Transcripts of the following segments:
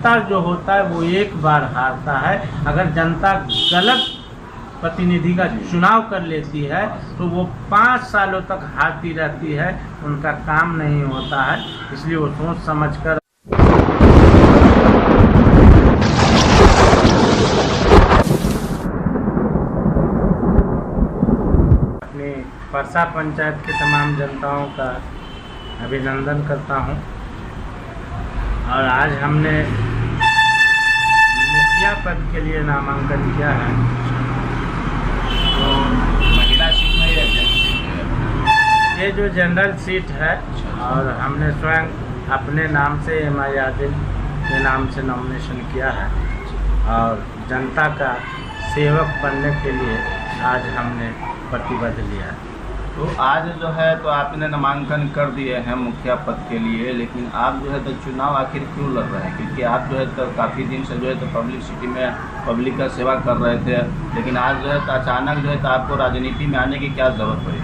सत्ता जो होता है वो एक बार हारता है। अगर जनता गलत प्रतिनिधि का चुनाव कर लेती है तो वो 5 सालों तक हारती रहती है, उनका काम नहीं होता है। इसलिए वो सोच समझकर अपनी परसा पंचायत के तमाम जनताओं का अभिनंदन करता हूं। और आज हमने मुखिया पद के लिए नामांकन किया है। तो महिला सीट में या जनरल सीट है? ये जो जनरल सीट है और हमने स्वयं अपने नाम से एम.आई. आदिल के नाम से नॉमिनेशन किया है और जनता का सेवक बनने के लिए आज हमने प्रतिबद्ध लिया है। तो आज जो है तो आपने नामांकन कर दिए हैं मुखिया पद के लिए, लेकिन आप जो है तो चुनाव आखिर क्यों लड़ रहे हैं? क्योंकि आप जो है तो काफ़ी दिन से जो है तो पब्लिसिटी में पब्लिक का सेवा कर रहे थे, लेकिन आज जो है तो अचानक जो है तो आपको राजनीति में आने की क्या ज़रूरत पड़ी?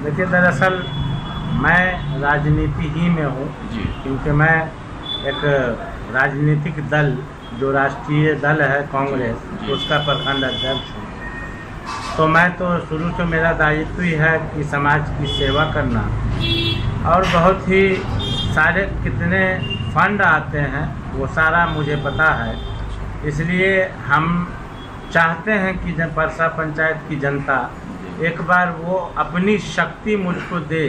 देखिए, दरअसल मैं राजनीति ही में हूँ जी। क्योंकि मैं एक राजनीतिक दल जो राष्ट्रीय दल है कांग्रेस, उसका प्रखंड अध्यक्ष हूँ। तो मैं तो शुरू से मेरा दायित्व ही है कि समाज की सेवा करना, और बहुत ही सारे कितने फंड आते हैं वो सारा मुझे पता है। इसलिए हम चाहते हैं कि जब परसा पंचायत की जनता एक बार वो अपनी शक्ति मुझको दे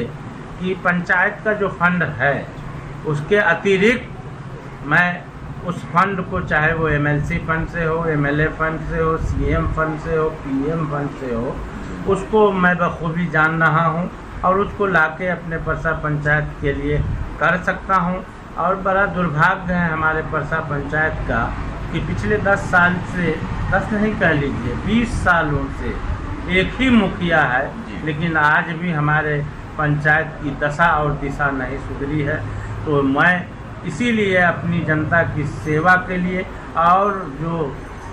कि पंचायत का जो फंड है उसके अतिरिक्त मैं उस फंड को, चाहे वो एमएलसी फंड से हो, एमएलए फंड से हो, सीएम फंड से हो, पीएम फंड से हो, उसको मैं बखूबी जान रहा हूं और उसको लाके अपने परसा पंचायत के लिए कर सकता हूं। और बड़ा दुर्भाग्य है हमारे परसा पंचायत का कि पिछले 10 साल से, 10 नहीं कह लीजिए 20 सालों से एक ही मुखिया है, लेकिन आज भी हमारे पंचायत की दशा और दिशा नहीं सुधरी है। तो मैं इसीलिए अपनी जनता की सेवा के लिए और जो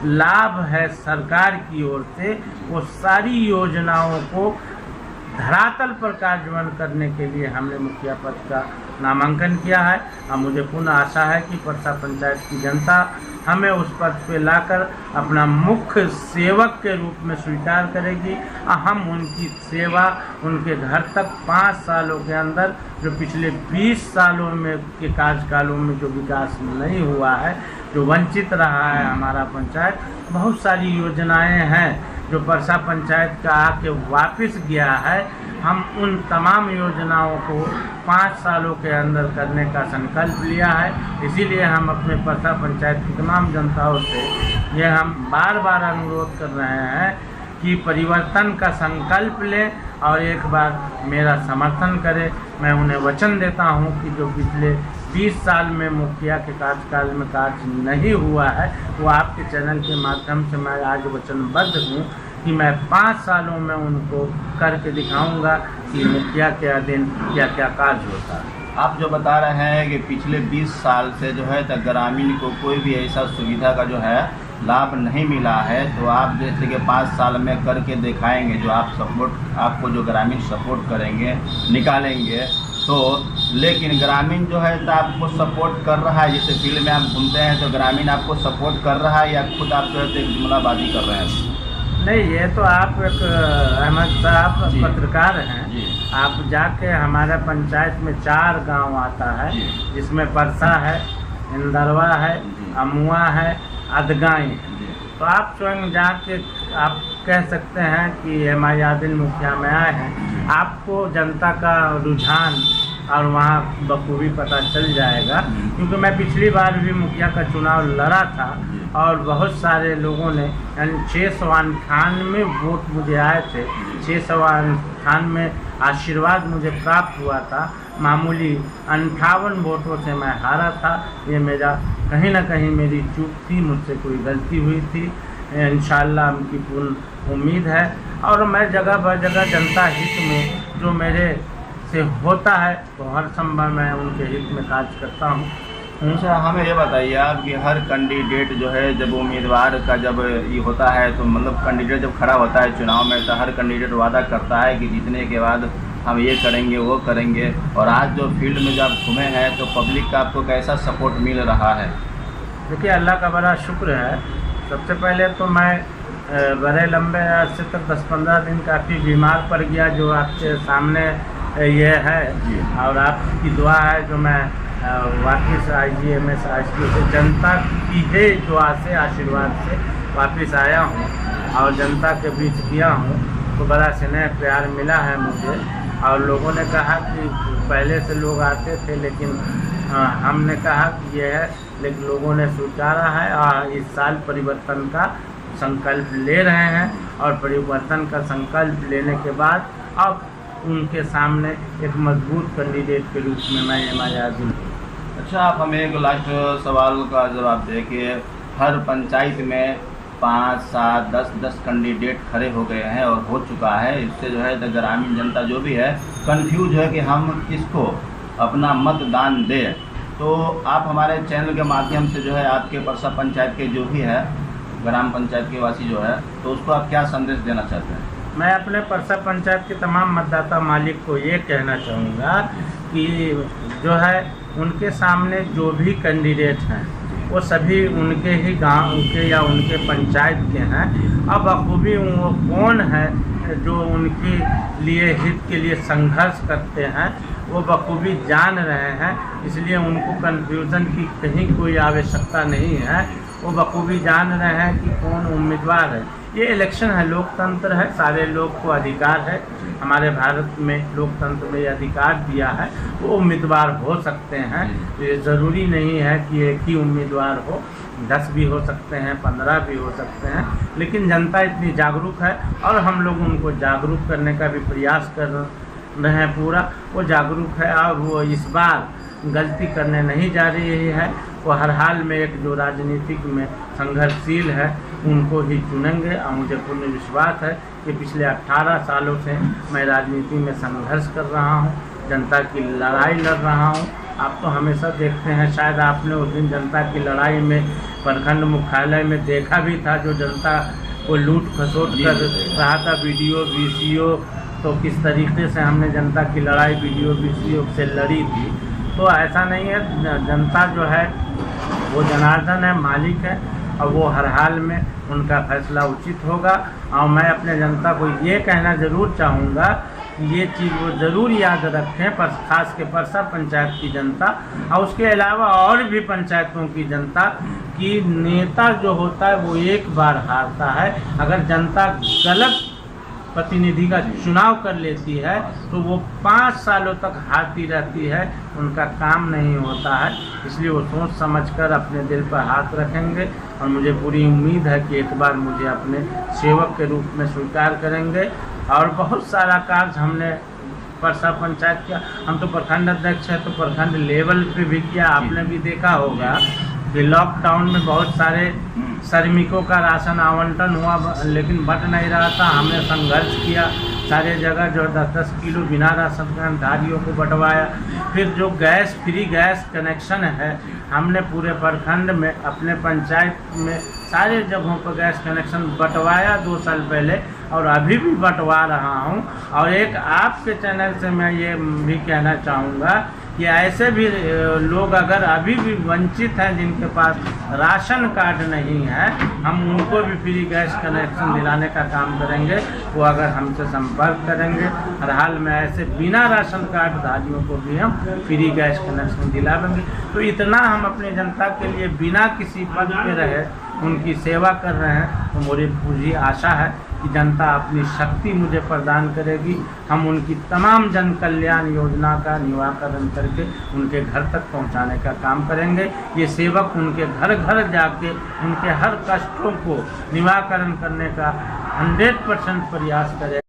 लाभ है सरकार की ओर से, वो सारी योजनाओं को धरातल पर कार्यान्वयन करने के लिए हमने मुखिया पद का नामांकन किया है। और मुझे पूर्ण आशा है कि परसा पंचायत की जनता हमें उस पद पे लाकर अपना मुख्य सेवक के रूप में स्वीकार करेगी और हम उनकी सेवा उनके घर तक 5 सालों के अंदर, जो पिछले 20 सालों में के कार्यकालों में जो विकास नहीं हुआ है, जो वंचित रहा है हमारा पंचायत, बहुत सारी योजनाएं हैं जो परसा पंचायत का आके वापस गया है, हम उन तमाम योजनाओं को 5 सालों के अंदर करने का संकल्प लिया है। इसीलिए हम अपने परसा पंचायत की तमाम जनताओं से ये हम बार बार अनुरोध कर रहे हैं कि परिवर्तन का संकल्प लें और एक बार मेरा समर्थन करें। मैं उन्हें वचन देता हूं कि जो पिछले 20 साल में मुखिया के कार्यकाल में कार्य नहीं हुआ है, वो आपके चैनल के माध्यम से मैं आज वचनबद्ध हूँ कि मैं 5 सालों में उनको करके दिखाऊंगा कि मुखिया के अधीन क्या क्या कार्य होता है। आप जो बता रहे हैं कि पिछले 20 साल से जो है तो ग्रामीण को कोई भी ऐसा सुविधा का जो है लाभ नहीं मिला है, तो आप जैसे कि 5 साल में करके दिखाएंगे, जो आप सपोर्ट, आपको जो ग्रामीण सपोर्ट करेंगे, निकालेंगे तो, लेकिन ग्रामीण जो है तो आपको सपोर्ट कर रहा है? जैसे फील्ड में आप घूमते हैं तो ग्रामीण आपको सपोर्ट कर रहा है या खुद आप जो है तो जुमलाबाजी कर रहे हैं? नहीं, ये तो आप एक अहमद साहब पत्रकार हैं। आप जाके हमारा पंचायत में 4 गांव आता है, जिसमें परसा है, इंदरवा है, अमुआ है, अदगाई है। तो आप स्वयं जाके आप कह सकते हैं कि एम.आई. आदिल मुखिया में आए हैं, आपको जनता का रुझान और वहाँ बखूबी पता चल जाएगा। क्योंकि मैं पिछली बार भी मुखिया का चुनाव लड़ा था और बहुत सारे लोगों ने, यानी 698 वोट मुझे आए थे, 698 आशीर्वाद मुझे प्राप्त हुआ था। मामूली 58 वोटों से मैं हारा था। ये मेरा कहीं ना कहीं मेरी चूक थी, मुझसे कोई गलती हुई थी। इंशाअल्लाह उनकी पूर्ण उम्मीद है और मैं जगह ब जगह जनता हित में जो मेरे से होता है तो हर संभव मैं उनके हित में कार्य करता हूँ। अच्छा, हमें ये बताइए आप कि हर कैंडिडेट जो है जब उम्मीदवार का जब ये होता है तो मतलब कैंडिडेट जब खड़ा होता है चुनाव में तो हर कैंडिडेट वादा करता है कि जीतने के बाद हम ये करेंगे वो करेंगे, और आज जो फील्ड में जब आप घूमे हैं तो पब्लिक का आपको कैसा सपोर्ट मिल रहा है? देखिए, अल्लाह का बड़ा शुक्र है। सबसे पहले तो मैं बड़े लंबे अरसे तक 10-15 दिन काफ़ी बीमार पड़ गया, जो आपके सामने ये है। और आपकी दुआ है जो मैं वापस IGMS से जनता की ही दुआ से, आशीर्वाद से वापस आया हूँ और जनता के बीच गया हूँ, तो बड़ा स्नेह प्यार मिला है मुझे। और लोगों ने कहा कि पहले से लोग आते थे, लेकिन हमने कहा कि ये है, लेकिन लोगों ने स्वीकारा है और इस साल परिवर्तन का संकल्प ले रहे हैं। और परिवर्तन का संकल्प लेने के बाद अब उनके सामने एक मजबूत कैंडिडेट के रूप में मैं MIRD हूँ। अच्छा, आप हमें एक लास्ट सवाल का जवाब दें कि हर पंचायत में 5, 7, 10 कैंडिडेट खड़े हो गए हैं और हो चुका है। इससे जो है ग्रामीण जनता जो भी है कंफ्यूज है कि हम किसको अपना मतदान दें। तो आप हमारे चैनल के माध्यम से जो है आपके परसा पंचायत के जो भी है ग्राम पंचायत के वासी जो है, तो उसको आप क्या संदेश देना चाहते हैं? मैं अपने परसा पंचायत के तमाम मतदाता मालिक को ये कहना चाहूँगा कि जो है उनके सामने जो भी कैंडिडेट हैं वो सभी उनके ही गांव के या उनके पंचायत के हैं। अब बखूबी वो कौन है जो उनके लिए हित के लिए संघर्ष करते हैं वो बखूबी जान रहे हैं, इसलिए उनको कन्फ्यूज़न की कहीं कोई आवश्यकता नहीं है। वो बखूबी जान रहे हैं कि कौन उम्मीदवार है। ये इलेक्शन है, लोकतंत्र है, सारे लोग को अधिकार है। हमारे भारत में लोकतंत्र में अधिकार दिया है, वो उम्मीदवार हो सकते हैं। ये ज़रूरी नहीं है कि एक ही उम्मीदवार हो, 10 भी हो सकते हैं, 15 भी हो सकते हैं। लेकिन जनता इतनी जागरूक है और हम लोग उनको जागरूक करने का भी प्रयास कर रहे हैं पूरा। वो जागरूक है और वो इस बार गलती करने नहीं जा रही है। वो हर हाल में एक जो राजनीतिक में संघर्षशील है उनको ही चुनेंगे। और मुझे पूर्ण विश्वास है कि पिछले 18 सालों से मैं राजनीति में संघर्ष कर रहा हूँ, जनता की लड़ाई लड़ रहा हूँ। आप तो हमेशा देखते हैं, शायद आपने उस दिन जनता की लड़ाई में प्रखंड मुख्यालय में देखा भी था, जो जनता को लूट खसोट कर रहा था BDO BCO, तो किस तरीके से हमने जनता की लड़ाई BDO BCO से लड़ी थी। तो ऐसा नहीं है, जनता जो है वो जनार्दन है, मालिक है, और वो हर हाल में उनका फैसला उचित होगा। और मैं अपने जनता को ये कहना ज़रूर चाहूँगा कि ये चीज़ वो ज़रूर याद रखें, पर खास के परसा पंचायत की जनता और उसके अलावा और भी पंचायतों की जनता, कि नेता जो होता है वो एक बार हारता है। अगर जनता गलत प्रतिनिधि का चुनाव कर लेती है तो वो 5 सालों तक हारती रहती है, उनका काम नहीं होता है। इसलिए वो सोच समझकर अपने दिल पर हाथ रखेंगे और मुझे पूरी उम्मीद है कि एक बार मुझे अपने सेवक के रूप में स्वीकार करेंगे। और बहुत सारा कार्य हमने परसा पंचायत किया। हम तो प्रखंड अध्यक्ष हैं, तो प्रखंड लेवल पे भी किया। आपने भी देखा होगा कि लॉकडाउन में बहुत सारे श्रमिकों का राशन आवंटन हुआ, लेकिन बट नहीं रहा था। हमने संघर्ष किया, सारे जगह जो 10-10 किलो बिना राशन कार्डधारियों को बंटवाया। फिर जो गैस फ्री गैस कनेक्शन है, हमने पूरे प्रखंड में अपने पंचायत में सारे जगहों पर गैस कनेक्शन बंटवाया 2 साल पहले, और अभी भी बंटवा रहा हूं। और एक आपके चैनल से मैं ये भी कहना चाहूँगा कि ऐसे भी लोग अगर अभी भी वंचित हैं, जिनके पास राशन कार्ड नहीं है, हम उनको भी फ्री गैस कनेक्शन दिलाने का काम करेंगे। वो अगर हमसे संपर्क करेंगे, हर हाल में ऐसे बिना राशन कार्डधारियों को भी हम फ्री गैस कनेक्शन दिला देंगे। तो इतना हम अपनी जनता के लिए बिना किसी पद पे रहे उनकी सेवा कर रहे हैं। तो मुझे पूरी आशा है कि जनता अपनी शक्ति मुझे प्रदान करेगी। हम उनकी तमाम जन कल्याण योजना का निराकरण करके उनके घर तक पहुंचाने का काम करेंगे। ये सेवक उनके घर घर जाके उनके हर कष्टों को निराकरण करने का 100% प्रयास करें।